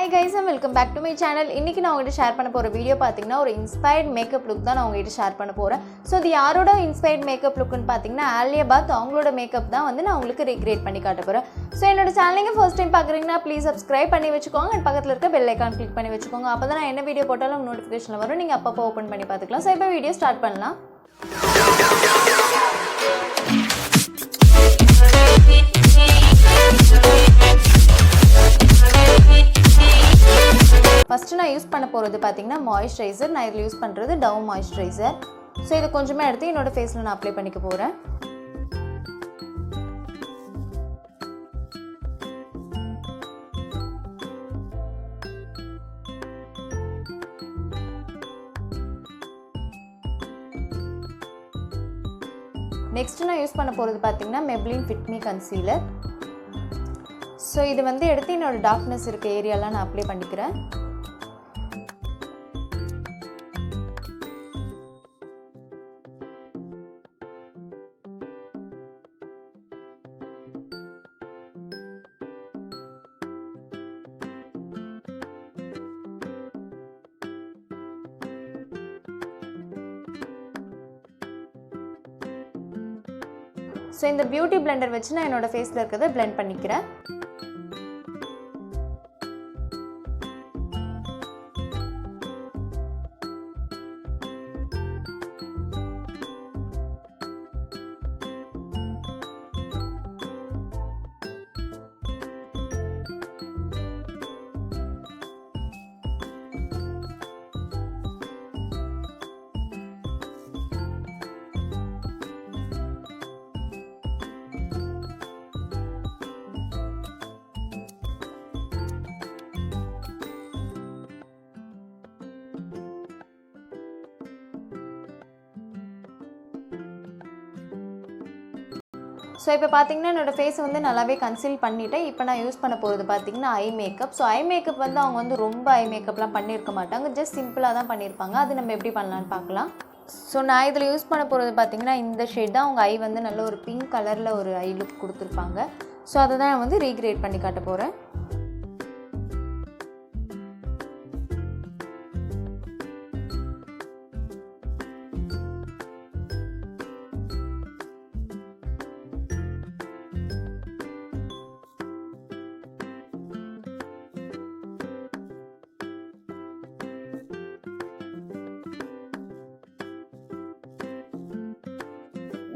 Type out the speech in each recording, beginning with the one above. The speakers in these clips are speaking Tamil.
Hi guys and welcome back to my channel. இன்னைக்கு நான் உங்ககிட்ட ஷேர் பண்ண போற வீடியோ பாத்தீங்கன்னா ஒரு இன்ஸ்பயர்ட் மேக்கப் லுக் தான் நான் உங்ககிட்ட ஷேர் பண்ண போறேன். சோ இது யாரோட இன்ஸ்பயர்ட் மேக்கப் லுக்னு பாத்தீங்கன்னா ஆலியா பட் அவங்களோட மேக்கப் தான் வந்து நான் உங்களுக்கு ரீக்ரியேட் பண்ணி காட்ட போறேன். சோ என்னோட சேனலை நீங்க ஃபர்ஸ்ட் டைம் பார்க்கறீங்கன்னா ப்ளீஸ் Subscribe பண்ணி வெச்சுக்கோங்க and பக்கத்துல இருக்க பெல் ஐகான் கிளிக் பண்ணி வெச்சுக்கோங்க. அப்பதான் நான் என்ன வீடியோ போட்டாலும் நோட்டிஃபிகேஷன்ல வரும். நீங்க அப்பப்போ ஓபன் பண்ணி பார்த்துக்கலாம். சோ இப்போ வீடியோ ஸ்டார்ட் பண்ணலாம். ஃபர்ஸ்ட் நான் யூஸ் பண்ண போறது பாத்தீங்கன்னா மாய்ஸ்சரைசர். நான் இதுல யூஸ் பண்றது Dove மாய்ஸ்சரைசர். சோ இது கொஞ்சமே எடுத்து என்னோட ஃபேஸ்ல நான் அப்ளை பண்ணிக்க போறேன். நெக்ஸ்ட் நான் யூஸ் பண்ண போறது பாத்தீங்கன்னா Maybelline Fit Me concealer. So இது வந்து எடுத்து என்னோட டார்க்னஸ் இருக்க ஏரியால நான் அப்ளை பண்ணிக்கிறேன். சோ இந்த பியூட்டி பிளெண்டர் வச்சு நான் என்னோட ஃபேஸ்ல இருக்கதை blend பண்ணிக்கிறேன். ஸோ இப்போ பார்த்தீங்கன்னா என்னோடய ஃபேஸ் வந்து நல்லாவே கன்சீல் பண்ணிவிட்டேன். இப்போ நான் யூஸ் பண்ண போகிறது பார்த்தீங்கன்னா eye makeup. So eye makeup வந்து அவங்க வந்து ரொம்ப ஐ மேக்கப்லாம் பண்ணியிருக்க மாட்டாங்க, ஜஸ்ட் சிம்பிளாக தான் பண்ணியிருப்பாங்க. அது நம்ம எப்படி பண்ணலான்னு பார்க்கலாம். ஸோ நான் இதில் யூஸ் பண்ண போகிறது பார்த்தீங்கன்னா இந்த ஷேட் தான். அவங்க ஐ வந்து நல்ல ஒரு பிங்க் கலரில் ஒரு ஐ லுக் கொடுத்துருப்பாங்க. ஸோ அதை தான் நான் வந்து ரீக்ரியேட் பண்ணி காட்ட போகிறேன்.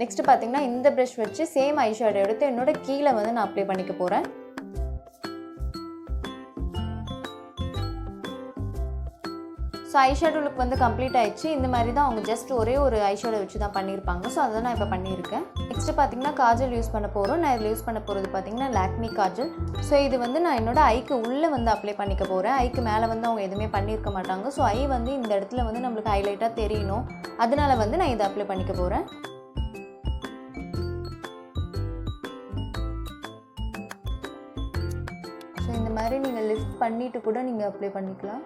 நெக்ஸ்ட் பார்த்தீங்கன்னா இந்த ப்ரஷ் வச்சு சேம் ஐ ஷேடோ எடுத்து என்னோட கீழே வந்து நான் அப்ளை பண்ணிக்க போகிறேன். ஸோ ஐ ஷேடோ லுக் வந்து கம்ப்ளீட் ஆயிடுச்சு. இந்த மாதிரி தான் அவங்க ஜஸ்ட் ஒரே ஒரு ஐ ஷேடோ வச்சு தான் பண்ணியிருப்பாங்க. ஸோ அதை நான் இப்போ பண்ணியிருக்கேன். நெக்ஸ்ட் பார்த்தீங்கன்னா காஜல் யூஸ் பண்ண போகிறோம். நான் இதில் யூஸ் பண்ண போகிறது பார்த்தீங்கன்னா லாக்மி காஜல். ஸோ இது வந்து நான் என்னோட ஐக்கு உள்ளே வந்து அப்ளை பண்ணிக்க போகிறேன். ஐக்கு மேலே வந்து அவங்க எதுவுமே பண்ணியிருக்க மாட்டாங்க. ஸோ ஐ வந்து இந்த இடத்துல வந்து நம்மளுக்கு ஹைலைட்டாக தெரியணும், அதனால வந்து நான் இதை அப்ளை பண்ணிக்க போகிறேன். ஸோ இந்த மாதிரி நீங்கள் லிஃப்ட் பண்ணிவிட்டு கூட நீங்கள் அப்ளை பண்ணிக்கலாம்.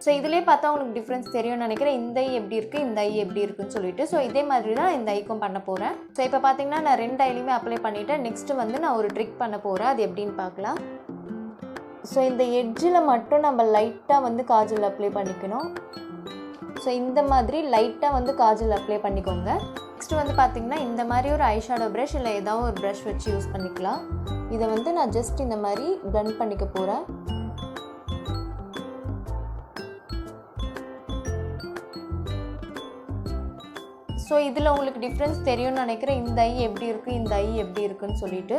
ஸோ இதிலே பார்த்தா உங்களுக்கு டிஃப்ரென்ஸ் தெரியும்னு நினைக்கிறேன். இந்த ஐ எப்படி இருக்குது, இந்த ஐ எப்படி இருக்குன்னு சொல்லிட்டு. ஸோ இதே மாதிரி தான் இந்த ஐக்கும் பண்ண போகிறேன். ஸோ இப்போ பார்த்தீங்கன்னா நான் ரெண்டு ஐலையுமே அப்ளை பண்ணிவிட்டேன். நெக்ஸ்ட்டு வந்து நான் ஒரு ட்ரிக் பண்ண போகிறேன். அது எப்படின்னு பார்க்கலாம். ஸோ இந்த எட்ஜில் மட்டும் நம்ம லைட்டாக வந்து காஜல் அப்ளை பண்ணிக்கணும். ஸோ இந்த மாதிரி லைட்டாக வந்து காஜல் அப்ளை பண்ணிக்கோங்க. நெக்ஸ்ட் வந்து பார்த்தீங்கன்னா இந்த மாதிரி ஒரு ஐ ஷேடோ ப்ரஷ் இல்லை ஏதாவது ஒரு ப்ரஷ் வச்சு யூஸ் பண்ணிக்கலாம். இதை வந்து நான் ஜஸ்ட் இந்த மாதிரி blend பண்ணிக்க போகிறேன். ஸோ இதில் உங்களுக்கு டிஃப்ரென்ஸ் தெரியும்னு நினைக்கிறேன். இந்த ஐ எப்படி இருக்குது, இந்த ஐ எப்படி இருக்குன்னு சொல்லிட்டு.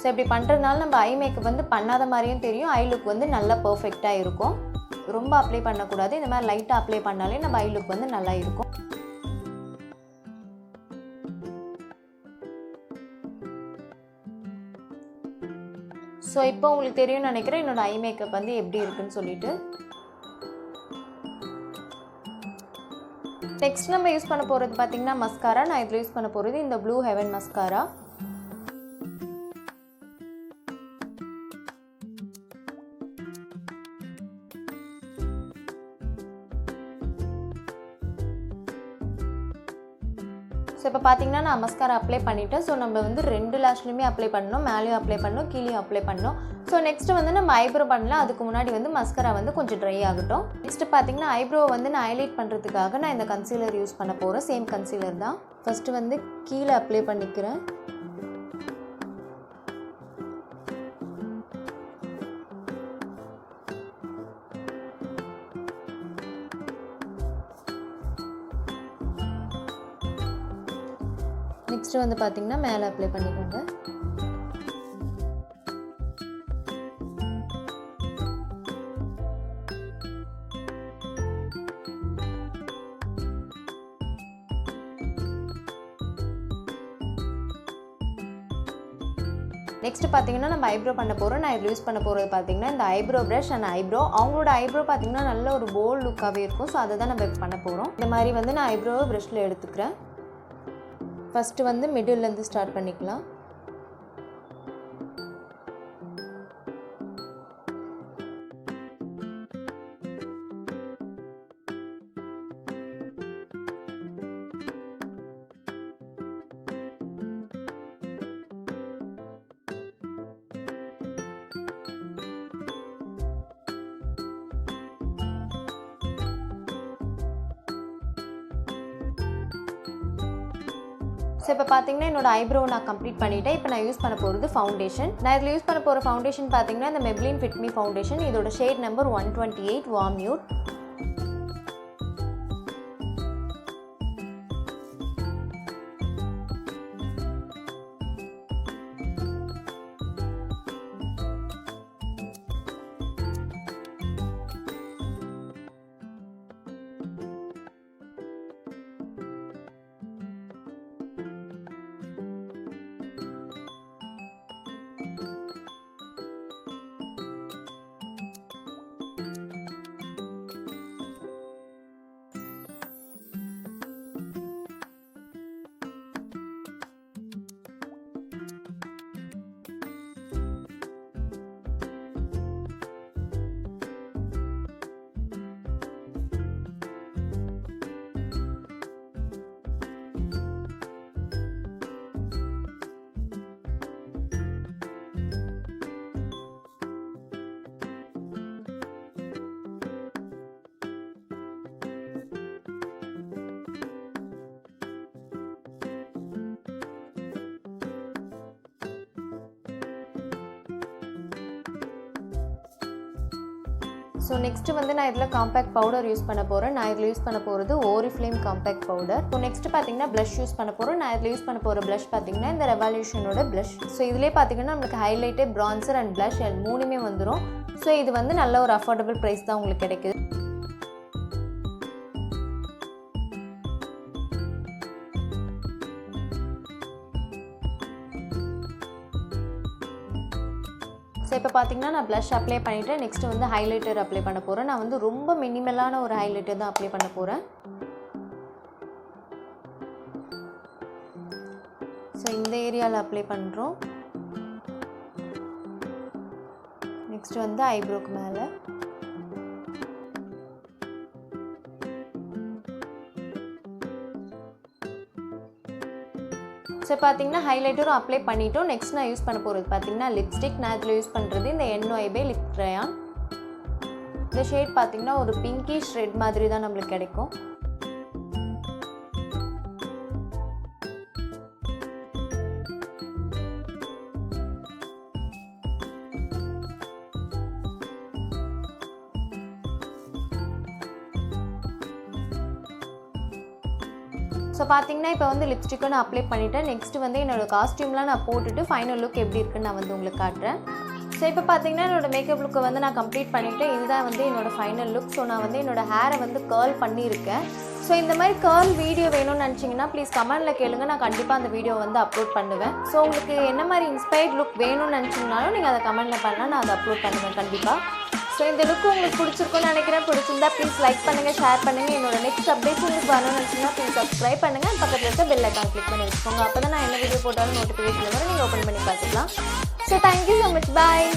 ஸோ இப்படி பண்ணுறதுனால நம்ம ஐ மேக்கப் வந்து பண்ணாத மாதிரியும் தெரியும், ஐ லுக் வந்து நல்லா பர்ஃபெக்டாக இருக்கும். ரொம்ப அப்ளை பண்ணக்கூடாது, இந்த மாதிரி லைட்டாக அப்ளை பண்ணாலே நம்ம ஐ லுக் வந்து நல்லா இருக்கும். ஸோ இப்போ உங்களுக்கு தெரியும்னு நினைக்கிறேன் என்னோட ஐ மேக்கப் வந்து எப்படி இருக்குன்னு சொல்லிட்டு. நெக்ஸ்ட் நம்ம யூஸ் பண்ண போகிறது பார்த்தீங்கன்னா மஸ்காரா. நான் இதில் யூஸ் பண்ண போகிறது இந்த ப்ளூ ஹெவன் மஸ்காரா. ஸோ இப்போ பார்த்தீங்கன்னா நான் மஸ்காரா அப்ளை பண்ணிவிட்டேன். ஸோ நம்ம வந்து 2 லேஷ்லையுமே அப்ளை பண்ணணும், மேலேயும் அப்ளை பண்ணணும், கீழேயும் அப்ளை பண்ணணும். ஸோ நெக்ஸ்ட்டு வந்து நம்ம ஐப்ரோ பண்ணலாம். அதுக்கு முன்னாடி வந்து மஸ்காரா வந்து கொஞ்சம் ட்ரை ஆகட்டும். நெக்ஸ்ட்டு பார்த்தீங்கன்னா ஐப்ரோவை வந்து நான் ஹைலைட் பண்ணுறதுக்காக நான் இந்த கன்சீலர் யூஸ் பண்ண போகிறேன். சேம் கன்சீலர் தான். ஃபஸ்ட்டு வந்து கீழே அப்ளை பண்ணிக்கிறேன். நெக்ஸ்ட்டு வந்து பார்த்திங்கன்னா மேலே அப்ளை பண்ணிக்கோங்க. நெக்ஸ்ட்டு பார்த்தீங்கன்னா நம்ம ஐப்ரோ பண்ண போகிறோம். நான் இதில் யூஸ் பண்ண போகிறது பார்த்தீங்கன்னா இந்த ஐப்ரோ ப்ரஷ் அண்ட் ஐப்ரோ. அவங்களோட ஐப்ரோ பார்த்தீங்கன்னா நல்ல ஒரு போல்ட் லுக்காகவே இருக்கும். ஸோ அதை தான் நம்ம பண்ண போகிறோம். இந்த மாதிரி வந்து நான் ஐப்ரோவை ப்ரஷில் எடுத்துக்கிறேன். ஃபஸ்ட்டு வந்து மிடில்லேருந்து ஸ்டார்ட் பண்ணிக்கலாம். ஸோ இப்போ பார்த்தீங்கன்னா என்னோட ஐப்ரோவை நான் கம்ப்ளீட் பண்ணிவிட்டேன். இப்போ நான் யூஸ் பண்ண போகிறது ஃபவுண்டேஷன். நான் இதில் யூஸ் பண்ண போகிற ஃபவுண்டேஷன் பார்த்தீங்கன்னா இந்த மெப்ளின் ஃபிட் மீ ஃபவுண்டேஷன். இதோட shade number 128 warm nude. So next வந்து நான் இதில் காம்பேக்ட் பவுடர் யூஸ் பண்ண போகிறேன். நான் இதில் யூஸ் பண்ண போகிறது Oriflame compact powder. So next பார்த்தீங்கன்னா ப்ளஷ் யூஸ் பண்ண போகிறோம். நான் இதில் யூஸ் பண்ண போகிற ப்ளஷ் பார்த்தீங்கன்னா இந்த ரெவல்யூஷனோட ப்ளஷ். ஸோ இதிலே பார்த்தீங்கன்னா நம்மளுக்கு ஹைலைட்டு, ப்ரான்சர் அண்ட் ப்ளஷ் மூணுமே வந்துடும். ஸோ இது வந்து நல்ல ஒரு அஃபோர்டபுள் ப்ரைஸ் தான் உங்களுக்கு கிடைக்குது. ஸோ இப்போ பார்த்தீங்கன்னா நான் ப்ளஷ் அப்ளை பண்ணிவிட்டு நெக்ஸ்ட்டு வந்து ஹைலைட்டர் அப்ளை பண்ண போகிறேன். நான் வந்து ரொம்ப மினிமலான ஒரு ஹைலைட்டர் தான் அப்ளை பண்ண போகிறேன். ஸோ இந்த ஏரியாவில் அப்ளை பண்ணுறோம். நெக்ஸ்ட் வந்து ஐப்ரோக்கு மேலே. ஸோ பார்த்தீங்கன்னா ஹைலைட்டரும் அப்ளை பண்ணிவிட்டோம். நெக்ஸ்ட் நான் யூஸ் பண்ண போகிறது பார்த்தீங்கன்னா லிப்ஸ்டிக். நான் இதில் யூஸ் பண்ணுறது இந்த NYB லிப் க்ரையான். இந்த ஷேட் பார்த்தீங்கன்னா ஒரு பிங்கிஷ் ரெட் மாதிரி தான் நம்மளுக்கு கிடைக்கும். ஸோ பார்த்தீங்கன்னா இப்போ வந்து லிப்ஸ்டிக்கும் நான் அப்ளை பண்ணிவிட்டேன். நெக்ஸ்ட் வந்து என்னோடய காஸ்டியூம்லாம் நான் போட்டுட்டு ஃபைனல் லுக் எப்படி இருக்குன்னு நான் வந்து உங்களுக்கு காட்டுறேன். ஸோ இப்போ பார்த்தீங்கன்னா என்னோடய மேக்கப் லுக்கை வந்து நான் கம்ப்ளீட் பண்ணிவிட்டேன். இதுதான் வந்து என்னோடய ஃபைனல் லுக். ஸோ நான் வந்து என்னோடய ஹேரை வந்து கர்ல் பண்ணியிருக்கேன். ஸோ இந்த மாதிரி கர்ல் வீடியோ வேணும்னு நினச்சிங்கன்னா ப்ளீஸ் கமெண்ட்டில் கேளுங்க. நான் கண்டிப்பாக அந்த வீடியோ வந்து அப்லோட் பண்ணுவேன். ஸோ உங்களுக்கு என்ன மாதிரி இன்ஸ்பயர்ட் லுக் வேணும்னு நினச்சிங்கனாலும் நீங்கள் அதை கமெண்ட்டில் பண்ணால் நான் அதை அப்லோட் பண்ணுவேன் கண்டிப்பாக. ஸோ இந்த லுக்கு உங்களுக்கு பிடிச்சிருக்குன்னு நினைக்கிறேன். பிடிச்சிருந்தா ப்ளீஸ் லைக் பண்ணுங்கள், ஷேர் பண்ணுங்கள். என்னோட நெக்ஸ்ட் அப்டேட்ஸ் உங்களுக்கு வரணும்னு நினச்சிங்கன்னா ப்ளீஸ் சப்ஸ்கிரைப் பண்ணுங்கள். பக்கத்தில் இருக்க பெல் ஐக்கான் கிளிக் பண்ணி வச்சுக்கோங்க. அப்போ தான் நான் என்ன வீடியோ போட்டாலும் நோட்டிஃபிகேஷன் வரை நீங்கள் ஓப்பன் பண்ணி பார்த்துக்கலாம். So thank you so much. பாய்.